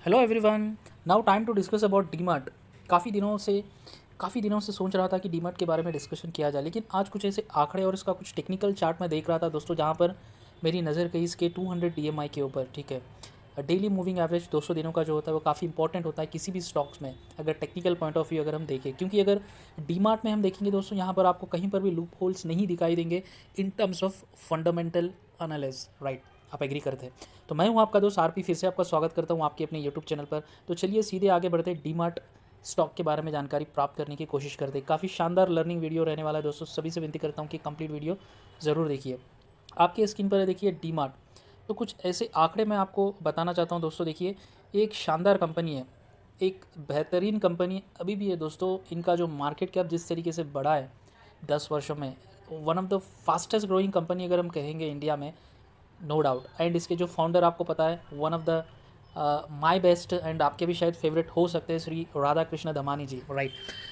Hello everyone. Now time to discuss about DMart. काफ़ी दिनों से सोच रहा था कि डीमार्ट के बारे में डिस्कशन किया जाए, लेकिन आज कुछ ऐसे आंकड़े और इसका कुछ टेक्निकल चार्ट मैं देख रहा था दोस्तों, जहाँ पर मेरी नज़र गई इसके 200 डीएमआई के ऊपर। ठीक है, डेली मूविंग एवरेज 200 दिनों का जो होता है वो काफ़ी इंपॉर्टेंट होता है किसी भी स्टॉक्स में, अगर टेक्निकल पॉइंट ऑफ व्यू अगर हम देखें, क्योंकि अगर डीमार्ट में हम देखेंगे दोस्तों, यहाँ पर आपको कहीं पर भी लूप होल्स नहीं दिखाई देंगे in terms of fundamental analysis. Right, आप एग्री करते हैं? तो मैं हूं आपका दोस्त आरपी, फिर से आपका स्वागत करता हूं आपके अपने यूट्यूब चैनल पर। तो चलिए सीधे आगे बढ़ते डीमार्ट स्टॉक के बारे में जानकारी प्राप्त करने की कोशिश करते हैं। काफ़ी शानदार लर्निंग वीडियो रहने वाला है दोस्तों, सभी से विनती करता हूं कि कंप्लीट वीडियो ज़रूर देखिए। आपकी स्क्रीन पर है, देखिए डीमार्ट। तो कुछ ऐसे आंकड़े मैं आपको बताना चाहता हूं दोस्तों। देखिए, एक शानदार कंपनी है, एक बेहतरीन कंपनी अभी भी है दोस्तों। इनका जो मार्केट कैप जिस तरीके से बढ़ा है 10 वर्षों में, one of the fastest growing company अगर हम कहेंगे इंडिया में, नो डाउट। एंड इसके जो फाउंडर आपको पता है, one of the my best and आपके भी शायद फेवरेट हो सकते हैं, श्री राधा कृष्ण धमानी जी। राइट।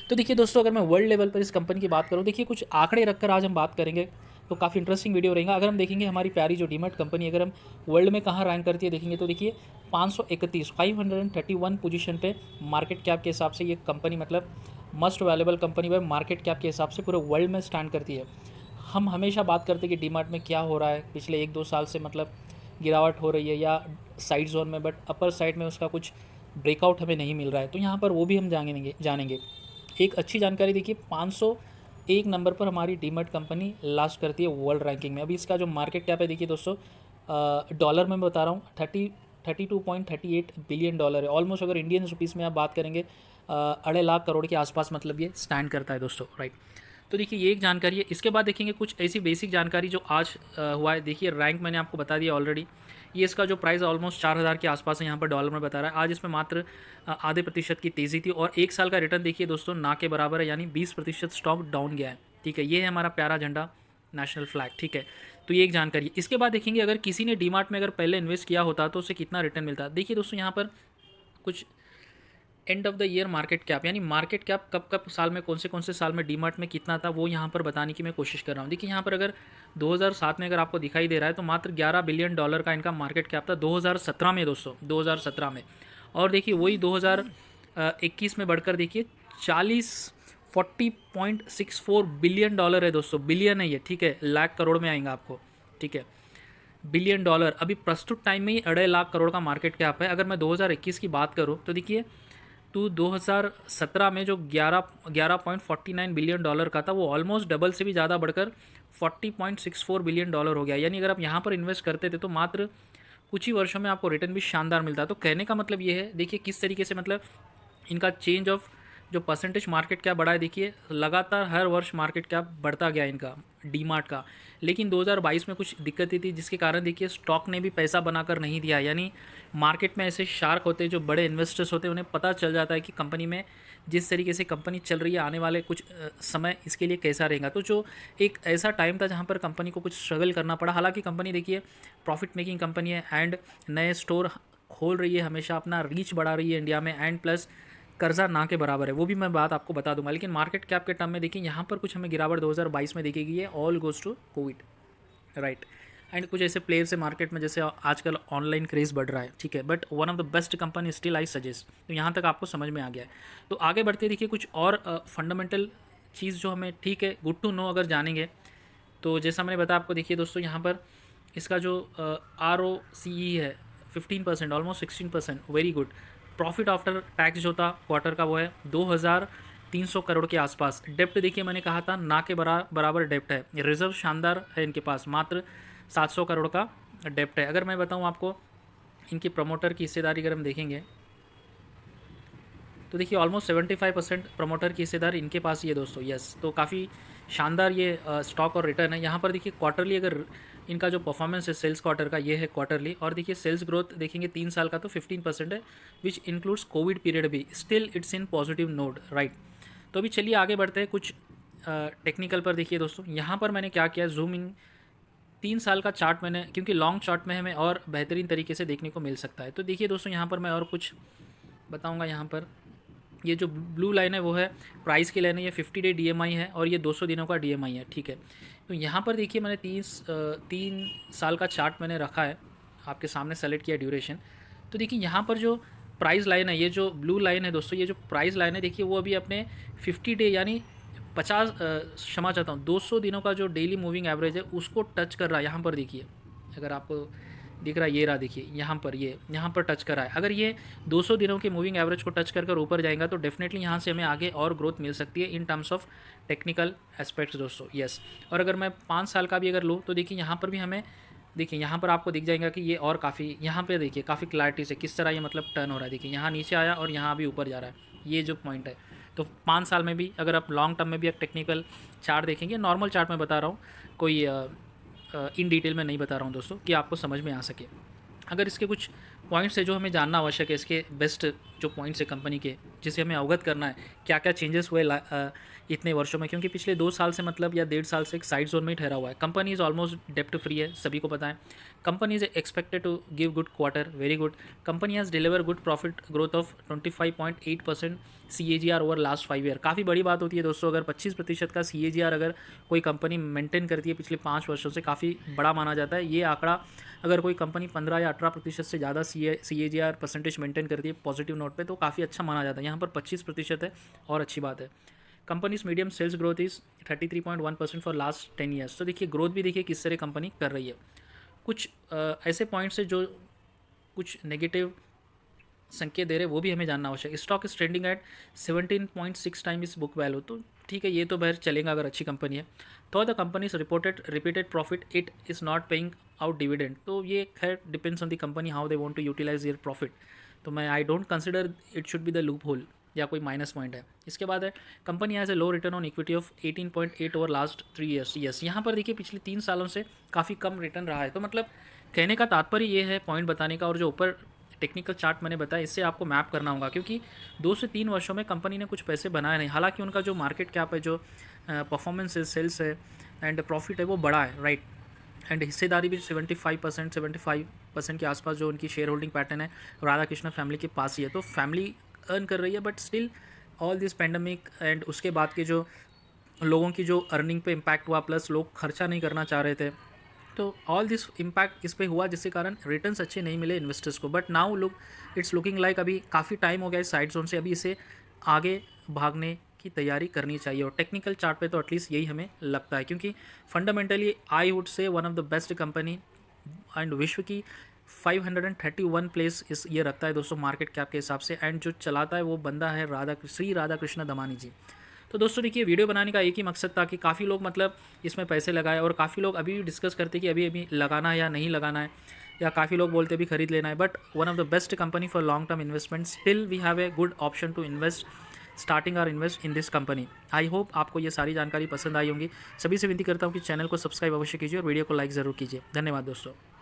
तो देखिए दोस्तों, अगर मैं वर्ल्ड लेवल पर इस कंपनी की बात करूँ, देखिए कुछ आंकड़े रखकर आज हम बात करेंगे, तो काफ़ी इंटरेस्टिंग वीडियो रहेगा। अगर हम देखेंगे हमारी प्यारी जो डीमैट कंपनी, अगर हम वर्ल्ड में कहाँ रैंक करती है देखेंगे, तो देखिए 531 पोजीशन पे मार्केट कैप के हिसाब से ये कंपनी, मतलब must valuable company by market cap के हिसाब से पूरे वर्ल्ड में स्टैंड करती है। हम हमेशा बात करते हैं कि डीमार्ट में क्या हो रहा है पिछले 1-2 साल से, मतलब गिरावट हो रही है या साइड जोन में, बट अपर साइड में उसका कुछ ब्रेकआउट हमें नहीं मिल रहा है। तो यहाँ पर वो भी हम जानेंगे। एक अच्छी जानकारी देखिए, 501 नंबर पर हमारी डीमार्ट कंपनी लास्ट करती है वर्ल्ड रैंकिंग में। अभी इसका जो मार्केट कैप है देखिए दोस्तों, डॉलर में मैं बता रहा हूँ, 32.38 बिलियन डॉलर है ऑलमोस्ट। अगर इंडियन रुपीज़ में आप बात करेंगे, 2.5 लाख करोड़ के आसपास मतलब ये स्टैंड करता है दोस्तों। राइट। तो देखिए ये एक जानकारी है। इसके बाद देखेंगे कुछ ऐसी बेसिक जानकारी जो आज हुआ है। देखिए रैंक मैंने आपको बता दिया ऑलरेडी। ये इसका जो प्राइस ऑलमोस्ट 4,000 के आसपास है, यहाँ पर डॉलर में बता रहा है। आज इसमें मात्र आधे प्रतिशत की तेज़ी थी, और एक साल का रिटर्न देखिए दोस्तों ना के बराबर है, यानी 20% स्टॉक डाउन गया है। ठीक है, ये है हमारा प्यारा झंडा, नेशनल फ्लैग। ठीक है, तो ये एक जानकारी है। इसके बाद देखेंगे अगर किसी ने डीमार्ट में अगर पहले इन्वेस्ट किया होता तो उसे कितना रिटर्न मिलता। देखिए दोस्तों, यहाँ पर कुछ end of the year market cap, यानी मार्केट कैप कब कब साल में, कौन से साल में डीमार्ट में कितना था, वो यहाँ पर बताने की मैं कोशिश कर रहा हूँ। देखिए यहाँ पर अगर 2007 में अगर आपको दिखाई दे रहा है, तो मात्र 11 बिलियन डॉलर का इनका मार्केट कैप था 2017 में दोस्तों, 2017 में। और देखिए वही 2021 में बढ़कर देखिए 40.64 बिलियन डॉलर है दोस्तों। बिलियन है ये, ठीक है, लाख करोड़ में आएगा आपको। ठीक है, बिलियन डॉलर अभी प्रस्तुत टाइम में ही 2.5 लाख करोड़ का मार्केट कैप है। अगर मैं 2021 की बात करूँ तो देखिए, तो 2017 में जो 11.49 बिलियन डॉलर का था, वो ऑलमोस्ट डबल से भी ज़्यादा बढ़कर 40.64 बिलियन डॉलर हो गया। यानी अगर आप यहाँ पर इन्वेस्ट करते थे तो मात्र कुछ ही वर्षों में आपको रिटर्न भी शानदार मिलता है। तो कहने का मतलब ये है, देखिए किस तरीके से, मतलब इनका चेंज ऑफ जो परसेंटेज मार्केट कैप बढ़ा है, देखिए लगातार हर वर्ष मार्केट कैप बढ़ता गया इनका, डीमार्ट का। लेकिन 2022 में कुछ दिक्कतें थी, जिसके कारण देखिए स्टॉक ने भी पैसा बनाकर नहीं दिया। यानी मार्केट में ऐसे शार्क होते हैं, जो बड़े इन्वेस्टर्स होते हैं, उन्हें पता चल जाता है कि कंपनी में जिस तरीके से कंपनी चल रही है, आने वाले कुछ समय इसके लिए कैसा रहेगा। तो जो एक ऐसा टाइम था जहाँ पर कंपनी को कुछ स्ट्रगल करना पड़ा। हालांकि कंपनी देखिए प्रॉफिट मेकिंग कंपनी है, एंड नए स्टोर खोल रही है, हमेशा अपना रीच बढ़ा रही है इंडिया में, एंड प्लस कर्जा ना के बराबर है, वो भी मैं बात आपको बता दूंगा। लेकिन मार्केट कैप के टर्म में देखिए, यहाँ पर कुछ हमें गिरावट 2022 में देखी गई है, all goes to covid. Right. And कुछ ऐसे प्लेयर्स है मार्केट में, जैसे आजकल ऑनलाइन क्रेज़ बढ़ रहा है, ठीक है, but one of the best company still I suggest. तो यहाँ तक आपको समझ में आ गया है। तो आगे बढ़ते देखिए कुछ और फंडामेंटल चीज़ जो हमें, ठीक है, गुड टू नो अगर जानेंगे। तो जैसा मैंने बताया आपको, देखिए दोस्तों यहाँ पर इसका जो ROCE है 15%, almost 16%, very good. Profit after tax जो था क्वार्टर का, वो है 2,300 करोड़ के आसपास। डेप्ट देखिए मैंने कहा था ना के बराबर डेप्ट है। रिजर्व शानदार है इनके पास, मात्र 700 करोड़ का डेप्ट है। अगर मैं बताऊं आपको इनकी प्रमोटर की हिस्सेदारी अगर हम देखेंगे, तो देखिए ऑलमोस्ट 75% प्रमोटर की हिस्सेदारी इनके पास ही है दोस्तों। यस, तो काफ़ी शानदार ये स्टॉक और रिटर्न है। यहाँ पर देखिए क्वार्टरली अगर इनका जो परफॉर्मेंस है सेल्स क्वार्टर का, ये है क्वार्टरली, और देखिए सेल्स ग्रोथ देखेंगे 3 साल का तो 15% है, विच इंक्लूड्स कोविड पीरियड भी, still it's in positive note. Right. तो अभी चलिए आगे बढ़ते हैं कुछ टेक्निकल पर। देखिए दोस्तों, यहाँ पर मैंने क्या किया, जूम इन 3 साल का चार्ट मैंने, क्योंकि लॉन्ग चार्ट में हमें और बेहतरीन तरीके से देखने को मिल सकता है। तो देखिए दोस्तों, यहाँ पर मैं और कुछ बताऊँगा। यहाँ पर ये जो ब्लू लाइन है वो है प्राइस की लाइन है, ये 50 डे DMI है, और ये 200 दिनों का DMI है। ठीक है, तो यहाँ पर देखिए मैंने 3 साल का चार्ट मैंने रखा है, आपके सामने सेलेक्ट किया ड्यूरेशन। तो देखिए यहाँ पर जो प्राइस लाइन है, ये जो ब्लू लाइन है दोस्तों, ये जो प्राइस लाइन है देखिए वो अभी अपने 50 डे यानी 50 क्षमा चाहता हूँ 200 दिनों का जो डेली मूविंग एवरेज है उसको टच कर रहा है। यहाँ पर देखिए, अगर आपको दिख रहा है, ये रहा देखिए, यहाँ पर टच कर रहा है। अगर ये 200 दिनों के मूविंग एवरेज को टच कर ऊपर जाएगा तो डेफिनेटली यहाँ से हमें आगे और ग्रोथ मिल सकती है in terms of technical aspects दोस्तों। यस, और अगर मैं 5 साल का भी अगर लूँ तो देखिए यहाँ पर भी हमें, देखिए यहाँ पर आपको दिख जाएगा कि ये और काफ़ी, यहाँ पे देखिए काफ़ी क्लैरिटी से किस तरह ये मतलब टर्न हो रहा है। देखिए यहाँ नीचे आया और यहाँ भी ऊपर जा रहा है, ये जो पॉइंट है। तो 5 साल में भी अगर आप लॉन्ग टर्म में भी एक टेक्निकल चार्ट देखेंगे, नॉर्मल चार्ट में बता रहा हूँ, कोई इन डिटेल में नहीं बता रहा हूँ दोस्तों, कि आपको समझ में आ सके। अगर इसके कुछ पॉइंट्स है जो हमें जानना आवश्यक है, इसके बेस्ट जो पॉइंट्स है कंपनी के, जिसे हमें अवगत करना है क्या क्या चेंजेस हुए इतने वर्षों में, क्योंकि पिछले 2 साल से मतलब या 1.5 साल से एक साइड जोन में ही ठहरा हुआ है। कंपनी इज़ ऑलमोस्ट डेप्ट फ्री है, सभी को पता है। Company is expected to give good quarter, very good. Company has deliver good profit growth of 25.8% CAGR over last 5 year. काफ़ी बड़ी बात होती है दोस्तों, अगर 25% का CAGR अगर कोई कंपनी मेंटेन करती है पिछले 5 वर्षों से, काफ़ी बड़ा माना जाता है। ये आंकड़ा अगर कोई कंपनी 15 या 18% से ज़्यादा CAGR परसेंटेज मेंटेन करती है पॉजिटिव नोट पे, तो काफ़ी अच्छा माना जाता है। यहाँ पर 25% है और अच्छी बात है। Company's medium sales growth is 33.1% for last 10 years. तो देखिए ग्रोथ भी देखिए किस तरह कंपनी कर रही है। कुछ ऐसे पॉइंट्स है जो कुछ नेगेटिव संकेत दे रहे, वो भी हमें जानना आवश्यक। Stock is trending at 17.6 time इस बुक वैल्यू। तो ठीक है, ये तो बहर चलेगा अगर अच्छी कंपनी है। तो the company is repeated profit, it is not paying out dividend. तो ये खैर depends on the company how they want to utilise their profit. तो मैं I don't consider it should be the loophole या कोई minus point है। इसके बाद है company has a low return on equity of 18.8 over last 3 years. Yes, यहाँ पर देखिए पिछले 3 सालों से काफ़ी कम रिटर्न रहा है। तो मतलब कहने का तात्पर्य ये है पॉइंट बताने का, और जो ऊपर टेक्निकल चार्ट मैंने बताया इससे आपको मैप करना होगा, क्योंकि 2 से 3 वर्षों में कंपनी ने कुछ पैसे बनाए नहीं। हालांकि उनका जो मार्केट कैप है, जो परफॉर्मेंस है, सेल्स है एंड प्रॉफिट है, वो बड़ा है, राइट। एंड हिस्सेदारी भी 75% के आसपास जो उनकी शेयर होल्डिंग पैटर्न है राधा कृष्ण फैमिली के पास ही है। तो फैमिली अर्न कर रही है, but still all this pandemic and उसके बाद के जो लोगों की जो अर्निंग पे इम्पैक्ट हुआ, प्लस लोग खर्चा नहीं करना चाह रहे थे, तो ऑल दिस इम्पैक्ट इस पे हुआ, जिसके कारण रिटर्न्स अच्छे नहीं मिले इन्वेस्टर्स को। But now look it's looking like अभी काफ़ी टाइम हो गया इस साइड जोन से, अभी इसे आगे भागने की तैयारी करनी चाहिए। और टेक्निकल चार्ट पे तो एटलीस्ट यही हमें लगता है, क्योंकि fundamentally I would say one of the best company and विश्व की 531 प्लेस इस ये रखता है दोस्तों मार्केट कैप के हिसाब से। एंड जो चलाता है वो बंदा है श्री राधा कृष्ण दमानी जी। तो दोस्तों देखिए, वीडियो बनाने का एक ही मकसद था कि काफ़ी लोग मतलब इसमें पैसे लगाए, और काफ़ी लोग अभी भी डिस्कस करते कि अभी लगाना है या नहीं लगाना है, या काफ़ी लोग बोलते अभी खरीद लेना है। But one of the best company for long term investment, still we have a good option to invest starting और invest in this company. I hope आपको ये सारी जानकारी पसंद आई होंगी। सभी से विनती करता हूँ कि चैनल को सब्सक्राइब अवश्य कीजिए और वीडियो को लाइक ज़रूर कीजिए। धन्यवाद दोस्तों।